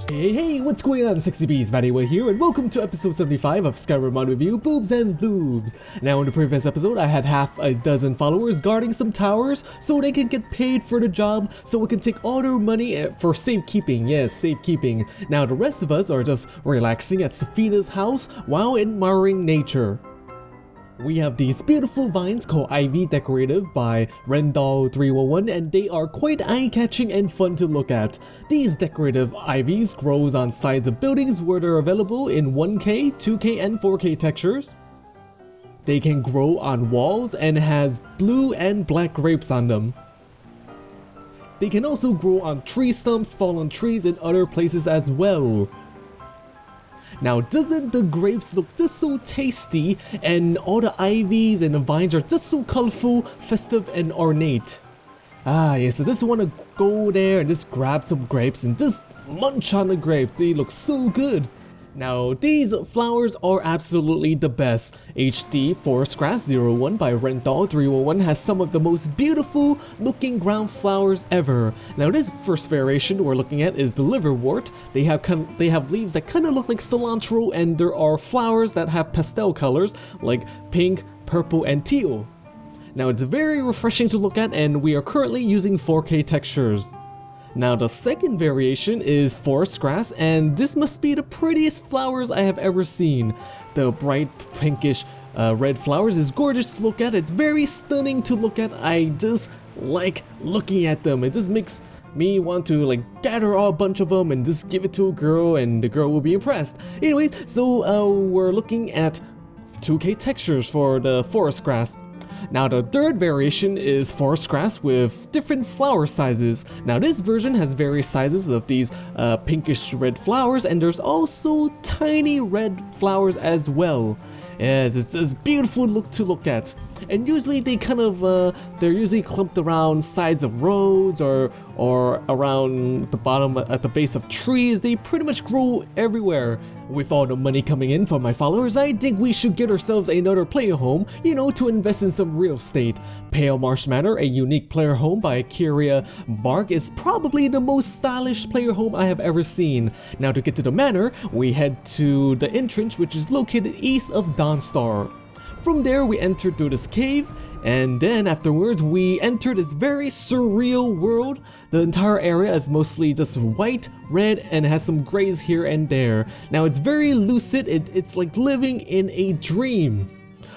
Hey, what's going on, sexy bees? VatiWah here, and welcome to episode 75 of Skyrim mod review, Boobs and Lubes. Now, in the previous episode, I had half a dozen followers guarding some towers so they can get paid for the job, so we can take all their money for safekeeping. Yes, safekeeping. Now, the rest of us are just relaxing at Safina's house while admiring nature. We have these beautiful vines called Ivy Decorative by Rendall311, and they are quite eye-catching and fun to look at. These decorative ivies grows on sides of buildings where they're available in 1K, 2K, and 4K textures. They can grow on walls and has blue and black grapes on them. They can also grow on tree stumps, fallen trees, and other places as well. Now, doesn't the grapes look just so tasty, and all the ivies and the vines are just so colorful, festive, and ornate? Ah, yes, I just want to go there and just grab some grapes and just munch on the grapes. They look so good. Now, these flowers are absolutely the best. HD Forest Grass 01 by Rendall311 has some of the most beautiful looking ground flowers ever. Now, this first variation we're looking at is the liverwort. They have leaves that kind of look like cilantro, and there are flowers that have pastel colors like pink, purple, and teal. Now, it's very refreshing to look at, and we are currently using 4K textures. Now, the second variation is forest grass, and this must be the prettiest flowers I have ever seen. The bright pinkish red flowers is gorgeous to look at. It's very stunning to look at. I just like looking at them. It just makes me want to gather a bunch of them and just give it to a girl, and the girl will be impressed. Anyways, so we're looking at 2K textures for the forest grass. Now, the third variation is forest grass with different flower sizes. Now, this version has various sizes of these pinkish red flowers, and there's also tiny red flowers as well. Yes, it's a beautiful look to look at. And usually they they're usually clumped around sides of roads or around the bottom at the base of trees. They pretty much grow everywhere. With all the money coming in from my followers, I think we should get ourselves another player home, to invest in some real estate. Pale Marsh Manor, a unique player home by Kiriavark, is probably the most stylish player home I have ever seen. Now, to get to the manor, we head to the entrance, which is located east of Dawnstar. From there, we enter through this cave, and then afterwards we enter this very surreal world. The entire area is mostly just white, red, and has some grays here and there. Now, it's very lucid. It's like living in a dream.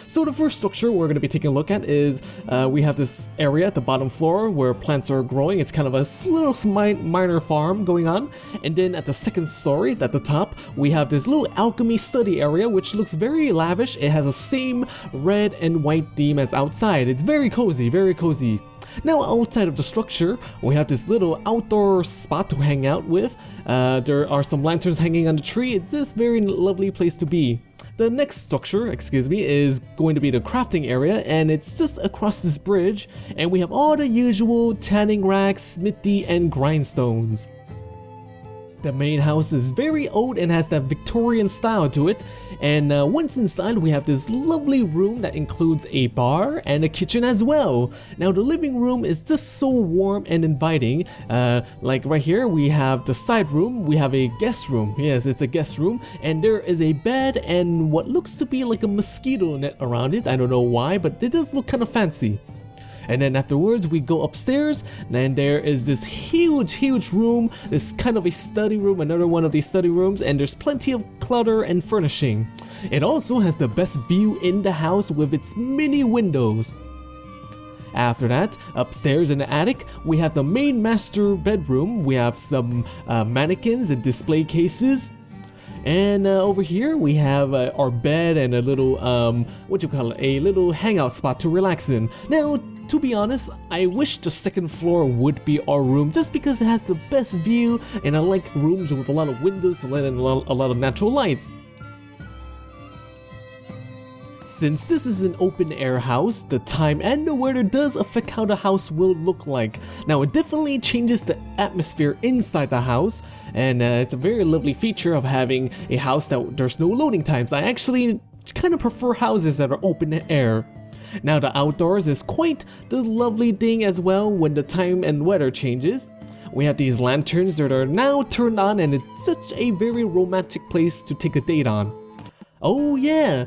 So the first structure we're going to be taking a look at is we have this area at the bottom floor where plants are growing. It's kind of a little minor farm going on. And then at the second story, at the top, we have this little alchemy study area, which looks very lavish. It has the same red and white theme as outside. It's very cozy, very cozy. Now, outside of the structure, we have this little outdoor spot to hang out with. There are some lanterns hanging on the tree. It's this very lovely place to be. The next structure, is going to be the crafting area, and it's just across this bridge, and we have all the usual tanning racks, smithy, and grindstones. The main house is very old and has that Victorian style to it, and once inside we have this lovely room that includes a bar and a kitchen as well. Now, the living room is just so warm and inviting. Like right here we have the side room, we have a guest room. Yes, it's a guest room, and there is a bed and what looks to be like a mosquito net around it. I don't know why, but it does look kind of fancy. And then afterwards we go upstairs, and there is this huge room. This kind of a study room, another one of these study rooms, and there's plenty of clutter and furnishing. It also has the best view in the house with its many windows. After that, upstairs in the attic, we have the main master bedroom. We have some mannequins and display cases. And over here we have our bed and a little, a little hangout spot to relax in. Now, to be honest, I wish the second floor would be our room just because it has the best view, and I like rooms with a lot of windows to let in a lot of natural lights. Since this is an open air house, the time and the weather does affect how the house will look like. Now, it definitely changes the atmosphere inside the house, and it's a very lovely feature of having a house that there's no loading times. I actually kind of prefer houses that are open air. Now, the outdoors is quite the lovely thing as well when the time and weather changes. We have these lanterns that are now turned on, and it's such a very romantic place to take a date on. Oh yeah,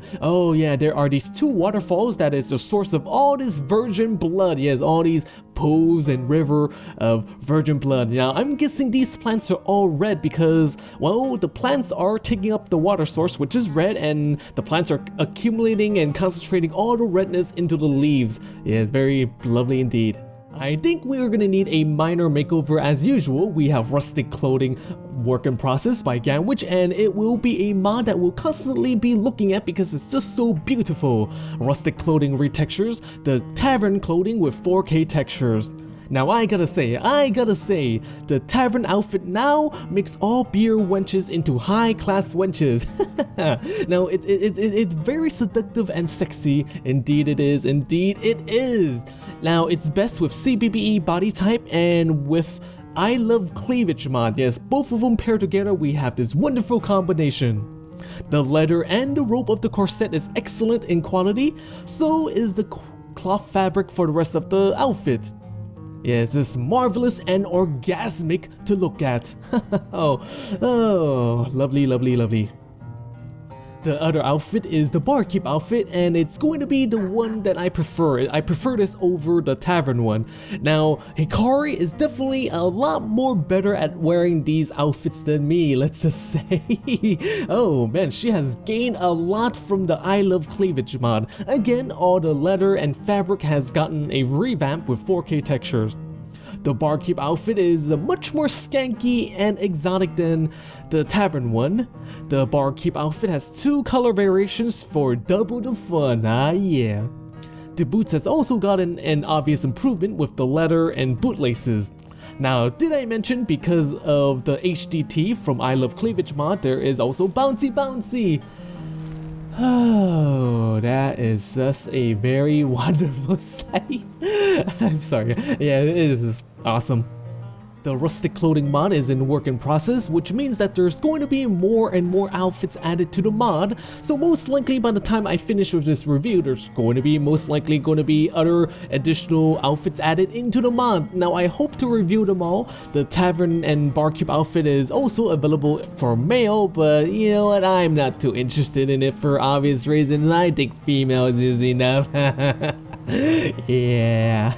there are these 2 waterfalls that is the source of all this virgin blood. Yes, all these pools and river of virgin blood. Now, I'm guessing these plants are all red because, well, the plants are taking up the water source, which is red, and the plants are accumulating and concentrating all the redness into the leaves. Yes, very lovely indeed. I think we are going to need a minor makeover as usual. We have Rustic Clothing work in process by Gamwich, and it will be a mod that we'll constantly be looking at because it's just so beautiful. Rustic Clothing retextures, the Tavern clothing with 4K textures. Now I gotta say, the Tavern outfit now makes all beer wenches into high-class wenches. Now, it's very seductive and sexy. Indeed it is. Now, it's best with CBBE body type and with I Love Cleavage mod. Yes, both of them paired together, we have this wonderful combination. The leather and the rope of the corset is excellent in quality, so is the cloth fabric for the rest of the outfit. Yes, it's marvelous and orgasmic to look at. oh, lovely. The other outfit is the barkeep outfit, and it's going to be the one that I prefer. I prefer this over the tavern one. Now, Hikari is definitely a lot more better at wearing these outfits than me, let's just say. Oh man, she has gained a lot from the I Love Cleavage mod. Again, all the leather and fabric has gotten a revamp with 4K textures. The barkeep outfit is much more skanky and exotic than the tavern one. The barkeep outfit has 2 color variations for double the fun, yeah. The boots has also gotten an obvious improvement with the leather and bootlaces. Now, did I mention because of the HDT from I Love Cleavage mod, there is also bouncy. Oh, that is just a very wonderful sight. I'm sorry. Yeah, it is awesome. The Rustic Clothing mod is in work in process, which means that there's going to be more and more outfits added to the mod, so most likely by the time I finish with this review, there's going to be other additional outfits added into the mod. Now, I hope to review them all. The Tavern and Barkeep outfit is also available for male, but you know what, I'm not too interested in it for obvious reasons. I think females is enough. Yeah.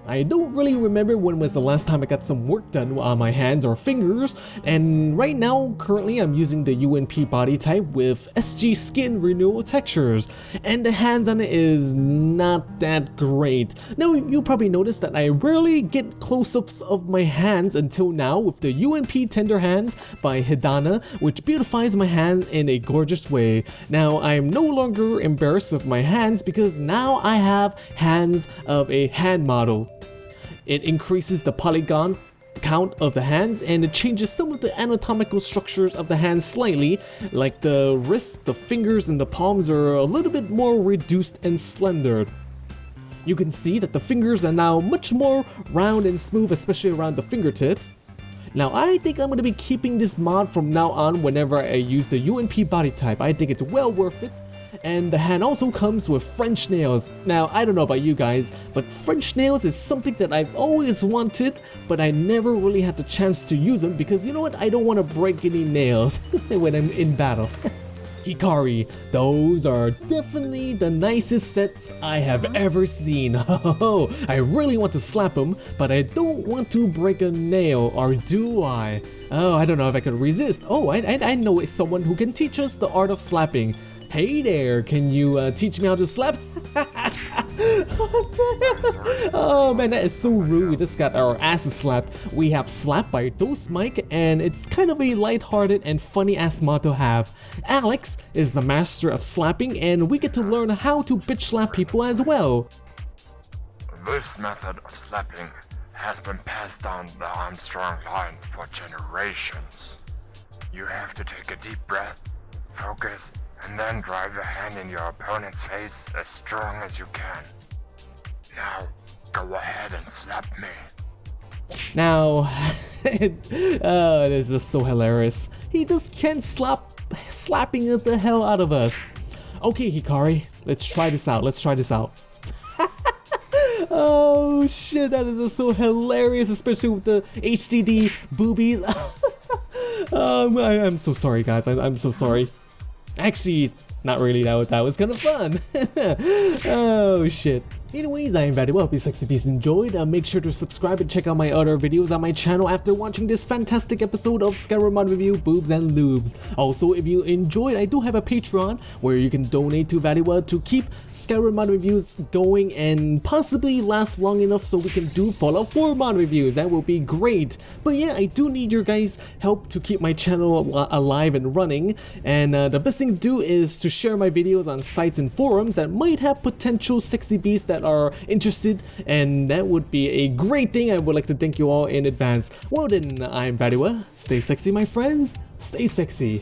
I don't really remember when was the last time I got some work done on my hands or fingers, and right now, currently I'm using the UNP body type with SG skin renewal textures, and the hands on it is not that great. Now, you probably noticed that I rarely get close-ups of my hands until now with the UNP Tender Hands by Hidanna, which beautifies my hand in a gorgeous way. Now, I am no longer embarrassed with my hands because now I have hands of a hand model. It increases the polygon count of the hands, and it changes some of the anatomical structures of the hands slightly, like the wrists, the fingers, and the palms are a little bit more reduced and slender. You can see that the fingers are now much more round and smooth, especially around the fingertips. Now, I think I'm going to be keeping this mod from now on whenever I use the UNP body type. I think it's well worth it. And the hand also comes with French nails. Now, I don't know about you guys, but French nails is something that I've always wanted, but I never really had the chance to use them because, you know what, I don't want to break any nails when I'm in battle. Hikari, those are definitely the nicest sets I have ever seen. Oh, I really want to slap them, but I don't want to break a nail, or do I? Oh, I don't know if I can resist. Oh, I know someone who can teach us the art of slapping. Hey there, can you teach me how to slap? Oh man, that is so rude. We just got our asses slapped. We have Slap by DosMike, and it's kind of a lighthearted and funny ass mod to have. Alex is the master of slapping, and we get to learn how to bitch slap people as well. This method of slapping has been passed down the Armstrong line for generations. You have to take a deep breath, focus, and then drive the hand in your opponent's face as strong as you can. Now, go ahead and slap me. Now, oh, this is so hilarious. He just can't stop slapping the hell out of us. Okay, Hikari, let's try this out. Oh Oh shit, that is just so hilarious, especially with the HDD boobies. I'm so sorry, guys. I'm so sorry. Actually, not really. That was kind of fun. Oh shit. Anyways, I am VatiWah. Hope you sexy beasts enjoyed. Make sure to subscribe and check out my other videos on my channel after watching this fantastic episode of Skyrim mod review, Boobs and Lubes. Also, if you enjoyed, I do have a Patreon where you can donate to VatiWah to keep Skyrim mod reviews going and possibly last long enough so we can do Fallout 4 mod reviews. That will be great. But yeah, I do need your guys' help to keep my channel alive and running. And the best thing to do is to share my videos on sites and forums that might have potential sexy beasts that are interested, and that would be a great thing. I would like to thank you all in advance. Well then, I'm VatiWah. Stay sexy, my friends. Stay sexy.